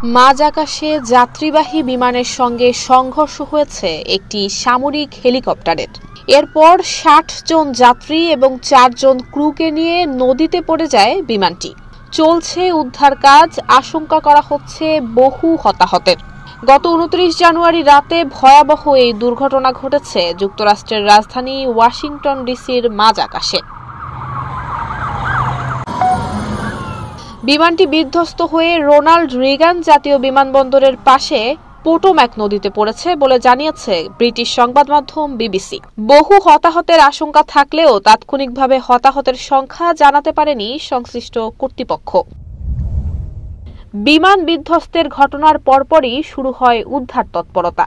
মাঝ আকাশে যাত্রীবাহী বিমানের সঙ্গে সংঘর্ষ হয়েছে একটি সামরিক হেলিকপ্টারের। এরপর ৬০ জন যাত্রী এবং ৪ জন ক্রুকে নিয়ে নদীতে পড়ে যায় বিমানটি। চলছে উদ্ধার কাজ, আশঙ্কা করা হচ্ছে বহু হতাহতের। গত ২৯ জানুয়ারি রাতে ভয়াবহ এই দুর্ঘটনা ঘটেছে যুক্তরাষ্ট্রের রাজধানী ওয়াশিংটন ডিসির মাঝ আকাশে। বিমানটি বিধ্বস্ত হয়ে রোনাল্ড রিগান জাতীয় বিমানবন্দরের পাশে পোটোম্যাক নদীতে পড়েছে বলে জানিয়েছে ব্রিটিশ সংবাদ মাধ্যম বিবিসি। বহু হতাহতের আশঙ্কা থাকলেও তাৎক্ষণিকভাবে হতাহতের সংখ্যা জানাতে পারেনি সংশ্লিষ্ট কর্তৃপক্ষ। বিমান বিধ্বস্তের ঘটনার পরপরই শুরু হয় উদ্ধার তৎপরতা।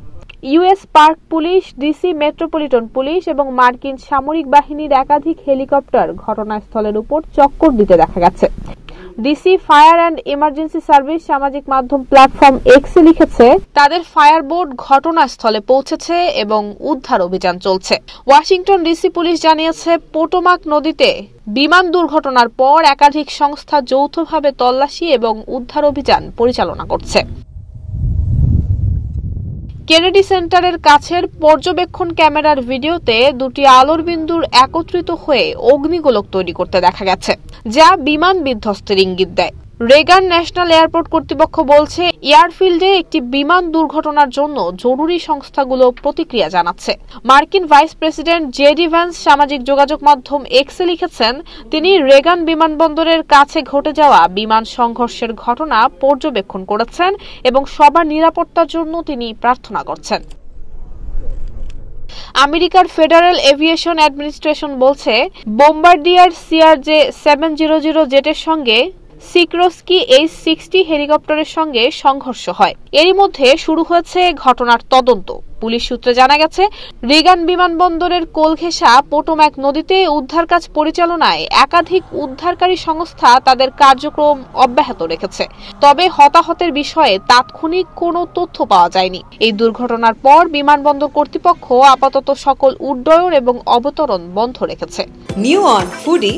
US park police, DC metropolitan police এবং মার্কিন সামরিক বাহিনীর একাধিক হেলিকপ্টার ঘটনাস্থলের উপর চক্কর দিতে দেখা গেছে। DC fire and emergency service সামাজিক মাধ্যম প্ল্যাটফর্ম এক্সে লিখেছে, তাদের ফায়ার বোট ঘটনাস্থলে পৌঁছেছে এবং উদ্ধার অভিযান চলছে। ওয়াশিংটন ডিসি পুলিশ জানিয়েছে, পোটোমাক নদীতে বিমান দুর্ঘটনার পর একাধিক সংস্থা যৌথভাবে তল্লাশি এবং উদ্ধার অভিযান পরিচালনা করছে। কেনেডি সেন্টারের কাছের পর্যবেক্ষণ ক্যামেরার ভিডিওতে দুটি আলোর বিন্দুর একত্রিত হয়ে অগ্নিগোলক তৈরি করতে দেখা গেছে, যা বিমান বিধ্বস্তের ইঙ্গিত দেয়। রেগান ন্যাশনাল এয়ারপোর্ট কর্তৃপক্ষ বলছে, এয়ারফিল্ডে একটি বিমান দুর্ঘটনার জন্য জরুরি সংস্থাগুলো প্রতিক্রিয়া জানাচ্ছে। মার্কিন ভাইস প্রেসিডেন্ট জেডি ভ্যান্স সামাজিক যোগাযোগ মাধ্যম এক্সে লিখেছেন, তিনি রেগান বিমানবন্দরের কাছে ঘটে যাওয়া বিমান সংঘর্ষের ঘটনা পর্যবেক্ষণ করেছেন এবং সবার নিরাপত্তার জন্য তিনি প্রার্থনা করছেন। আমেরিকার ফেডারেল এভিয়েশন অ্যাডমিনিস্ট্রেশন বলছে, বোম্বার্ডিয়ার CRJ-700 জেটের সঙ্গে সিক্রোস্কি H-60 হেলিকপ্টারের সঙ্গে সংঘর্ষ হয়। এরই মধ্যে শুরু হয়েছে ঘটনার তদন্ত। পুলিশ সূত্রে জানা গেছে, রিগান বিমানবন্দরের কোলঘেঁষা পোটোম্যাক নদীতে উদ্ধার কাজ পরিচালনায় একাধিক উদ্ধারকারী সংস্থা তাদের কার্যক্রম অব্যাহত রেখেছে। তবে হতাহতের বিষয়ে তাৎক্ষণিক কোনো তথ্য পাওয়া যায়নি। এই দুর্ঘটনার পর বিমানবন্দর কর্তৃপক্ষ আপাতত সকল উড্ডয়ন এবং অবতরণ বন্ধ রেখেছে। নিউ অন ফুডি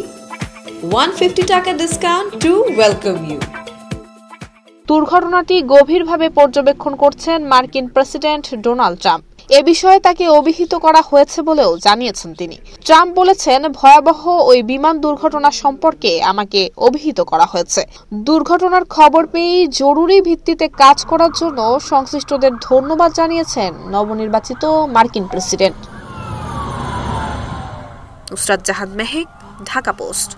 150 টাকা ডিসকাউন্ট টু ওয়েলকাম ইউ। দুর্ঘটনাটি গভীরভাবে পর্যবেক্ষণ করছেন মার্কিন প্রেসিডেন্ট ডোনাল্ড ট্রাম্প। এ বিষয়ে তাকে অভিহিত করা হয়েছে বলেও জানিয়েছেন তিনি। ট্রাম্প বলেছেন, ভয়াবহ ওই বিমান দুর্ঘটনা সম্পর্কে আমাকে অভিহিত করা হয়েছে। দুর্ঘটনার খবর পেয়ে জরুরি ভিত্তিতে কাজ করার জন্য সংশ্লিষ্টদের ধন্যবাদ জানিয়েছেন নবনির্বাচিত মার্কিন প্রেসিডেন্ট। নুসরাত জাহান মেহেক, ঢাকা পোস্ট।